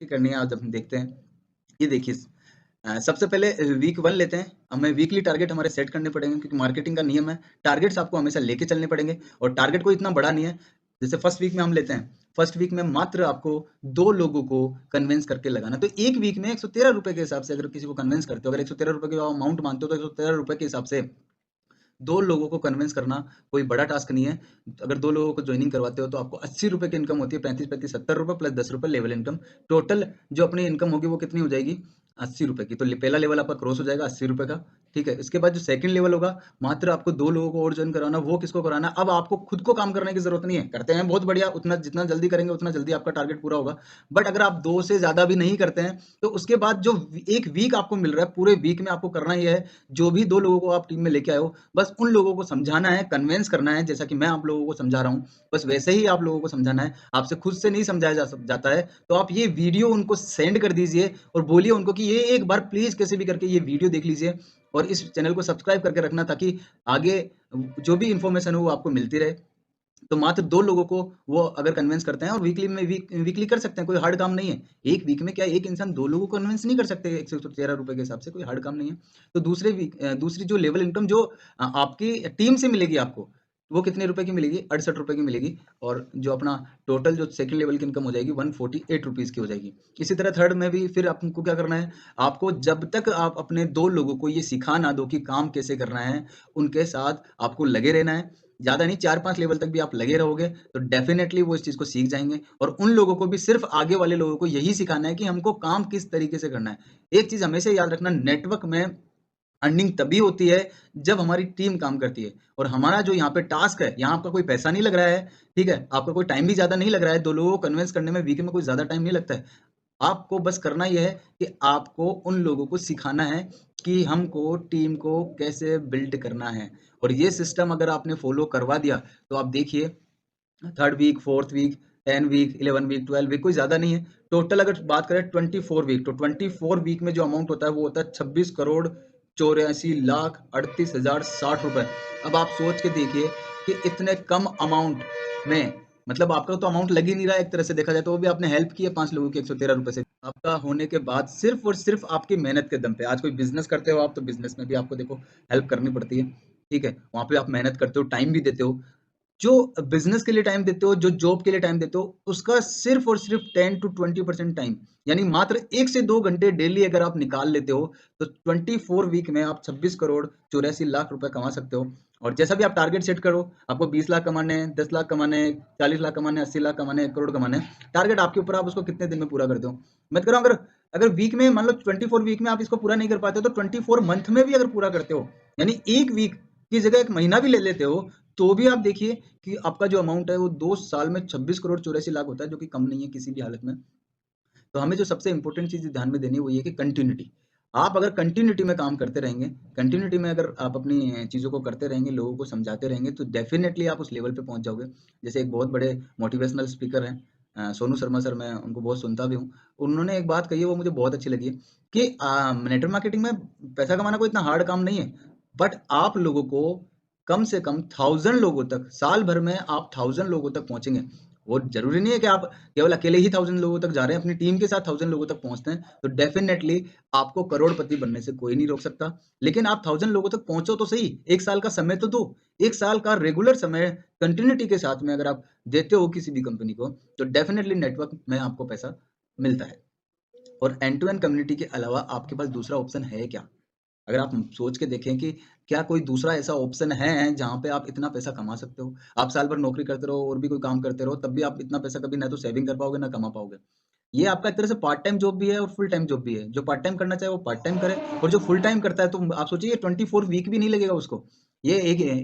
करनी है आज हम देखते हैं। ये देखिए सबसे पहले वीक 1 लेते हैं। हमें वीकली टारगेट हमारे सेट करने पड़ेंगे क्योंकि मार्केटिंग का नियम है, टारगेट्स आपको हमेशा लेके चलने पड़ेंगे और टारगेट कोई इतना बड़ा नहीं है। जैसे फर्स्ट वीक में हम लेते हैं, फर्स्ट वीक में मात्र आपको 2 लोगों को कन्विंस करके लगाना। तो 1 वीक में ₹113 के हिसाब से अगर किसी को कन्विंस करते हो, अगर ₹113 की अमाउंट मानते हो तो ₹113 के हिसाब से 2 लोगों को कन्विंस करना कोई बड़ा टास्क नहीं है। अगर 2 लोगों को जॉइनिंग करवाते हो तो आपको ₹80 की इनकम होती है, 35-35 ₹70 प्लस ₹10 लेवल इनकम। टोटल जो अपनी इनकम होगी वो कितनी हो जाएगी? ₹80 की। तो पहला लेवल आपका क्रॉस हो जाएगा ₹80 का, ठीक है? इसके बाद जो सेकंड लेवल होगा, मात्र आपको 2 लोगों को और जॉइन कराना, वो किसको कराना? अब आपको खुद को काम करने की ज़रूरत नहीं है। करते हैं बहुत बढ़िया, उतना जितना जल्दी करेंगे उतना जल्दी आपका टारगेट पूरा होगा। बट अगर आप 2 से ज़्यादा भी नहीं करते हैं, तो उसके बाद जो 1 वीक आपको मिल रहा है, पूरे वीक में आपको करना ये है, जो भी 2 लोगों को आप टीम में लेके आए हो, बस उन लोगों को समझाना है, कन्विंस करना है, जैसा कि मैं आप लोगों को समझा रहा हूँ, बस वैसे ही आप लोगों को समझाना है। आपसे खुद से नहीं समझाया जाता है, तो आप ये वीडियो उनको सेंड कर दीजिए और बोलिए उनको कि ये एक बार प्लीज़ कैसे भी करके ये वीडियो देख लीजिए और इस चैनल को सब्सक्राइब करके रखना ताकि आगे जो भी इन्फॉर्मेशन हो वो आपको मिलती रहे। तो मात्र 2 लोगों को वो अगर कन्विंस करते हैं और वीकली कर सकते हैं, कोई हार्ड काम नहीं है। 1 वीक में क्या एक इंसान 2 लोगों को कन्विंस नहीं कर सकते ₹113 के हिसाब से, कोई हार्ड काम नहीं है। तो दूसरी जो लेवल इनकम जो आपकी टीम से मिलेगी आपको, वो कितने रुपए की मिलेगी? ₹68 की मिलेगी और जो अपना टोटल जो सेकंड लेवल की इनकम हो जाएगी ₹148 की हो जाएगी। इसी तरह थर्ड में भी फिर आपको क्या करना है, आपको जब तक आप अपने 2 लोगों को ये सिखा ना दो कि काम कैसे करना है, उनके साथ आपको लगे रहना है। ज़्यादा नहीं 4-5 लेवल तक भी आप लगे रहोगे तो डेफ़िनेटली वो इस चीज़ को सीख जाएँगे और उन लोगों को भी सिर्फ़ आगे वाले लोगों को यही सिखाना है कि हमको काम किस तरीके से करना है। एक चीज़ हमेशा याद रखना नेटवर्क में अर्निंग तभी होती है जब हमारी टीम काम करती है और हमारा जो यहाँ पे टास्क है, यहाँ आपका कोई पैसा नहीं लग रहा है, ठीक है? आपका कोई टाइम भी ज़्यादा नहीं लग रहा है, 2 लोगों को कन्विंस करने में वीक में कोई ज़्यादा टाइम नहीं लगता है। आपको बस करना ये है कि आपको उन लोगों को सिखाना है कि हमको टीम को कैसे बिल्ड करना है और ये सिस्टम अगर आपने फॉलो करवा दिया तो आप देखिए third week, fourth week, 10 week, 11 week, 12 week कोई ज़्यादा नहीं है। टोटल अगर बात करें 24 वीक तो 24 वीक में जो अमाउंट होता है वो होता है 26 करोड़ 84 लाख 38 हजार 60 रुपए। अब आप सोच के देखिए कि इतने कम अमाउंट में मतलब आपका तो अमाउंट लग ही नहीं रहा है एक तरह से देखा जाए तो वो भी आपने हेल्प की है 5 लोगों के ₹113 से। आपका होने के बाद सिर्फ और सिर्फ आपकी मेहनत के दम पे आज कोई बिज़नेस करते हो आप तो बिज़नेस में भी आपको देखो हेल्प करनी पड़ती है, ठीक है? वहाँ पे आप मेहनत करते हो, टाइम भी देते हो। जो बिज़नेस के लिए टाइम देते हो, जो जॉब के लिए टाइम देते हो, उसका सिर्फ़ और सिर्फ़ 10 टू 20% टाइम यानी मात्र 1 से 2 घंटे डेली अगर आप निकाल लेते हो, तो 24 वीक में आप 26 करोड़ 84 लाख रुपए कमा सकते हो। और जैसा भी आप टारगेट सेट करो, आपको 20 लाख कमाने हैं, 10 लाख कमाने हैं, 40 लाख कमाने हैं, 80 लाख कमाने हैं, 1 करोड़ कमाने हैं। टारगेट आपके ऊपर आप उसको कितने दिन में पूरा करते हो। मैं कह रहा हूँ अगर अगर वीक में मान लो 24 वीक में आप इसको पूरा नहीं कर पाते हो, तो 24 मंथ में भी अगर पूरा करते हो, यानी 1 वीक की जगह 1 महीना भी ले लेते हो, तो भी आप देखिए कि आपका जो अमाउंट है वो 2 साल में 26 करोड़ 84 लाख होता है जो कि कम नहीं है किसी भी हालत में। तो हमें जो सबसे इम्पोर्टेंट चीज़ ध्यान में देनी है वो ये है कि कंटिन्यूटी। आप अगर कंटिन्यूटी में काम करते रहेंगे, कंटिन्यूटी में अगर आप अपनी चीज़ों को करते रहेंगे, लोगों को समझाते रहेंगे तो डेफ़िनेटली आप उस लेवल पे पहुँच जाओगे। जैसे एक बहुत बड़े मोटिवेशनल स्पीकर हैं सोनू शर्मा सर मैं उनको बहुत सुनता भी हूँ। उन्होंने एक बात कही है वो मुझे बहुत अच्छी लगी है कि नेटवर्क मार्केटिंग में पैसा कमाना कोई इतना हार्ड काम नहीं है। बट आप लोगों को कम से कम 1000 लोगों तक साल भर में आप 1000 लोगों तक पहुँचेंगे। वो ज़रूरी नहीं है कि आप केवल अकेले ही 1000 लोगों तक जा रहे हैं, अपनी टीम के साथ 1000 लोगों तक पहुँचते हैं, तो डेफ़िनेटली आपको करोड़पति बनने से कोई नहीं रोक सकता। लेकिन आप 1000 लोगों तक पहुँचो तो सही, 1 साल का समय तो दो। 1 साल का रेगुलर समय कंटिन्यूटी के साथ में अगर आप देते हो किसी भी कंपनी को, तो डेफ़िनेटली नेटवर्क में आपको पैसा मिलता है। और एंड टू एंड कम्युनिटी के अलावा आपके पास दूसरा ऑप्शन है क्या? अगर आप सोच के देखें कि क्या कोई दूसरा ऐसा ऑप्शन है जहाँ पे आप इतना पैसा कमा सकते हो? आप साल भर नौकरी करते रहो और भी कोई काम करते रहो, तब भी आप इतना पैसा कभी ना तो सेविंग कर पाओगे, ना कमा पाओगे। ये आपका एक तरह से पार्ट टाइम जॉब भी है और फुल टाइम जॉब भी है। जो पार्ट टाइम करना चाहे वो पार्ट टाइम करे और जो फुल टाइम करता है तो आप सोचिए 24 वीक भी नहीं लगेगा उसको। ये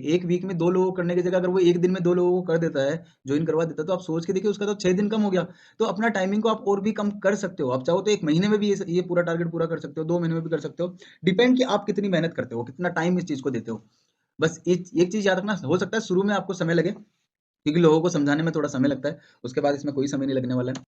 एक वीक में 2 लोगों को करने की जगह अगर वो 1 दिन में 2 लोगों को कर देता है, जॉइन करवा देता है, तो आप सोच के देखिए उसका तो 6 दिन कम हो गया। तो अपना टाइमिंग को आप और भी कम कर सकते हो। आप चाहो तो 1 महीने में भी ये पूरा टारगेट पूरा कर सकते हो, 2 महीने में भी कर सकते हो। डिपेंड कि आप कितनी मेहनत करते हो, कितना टाइम इस चीज़ को देते हो। बस एक चीज़ याद रखना हो सकता है शुरू में आपको समय लगे, क्योंकि लोगों को समझाने में थोड़ा समय लगता है। उसके बाद इसमें कोई समय नहीं लगने वाला है।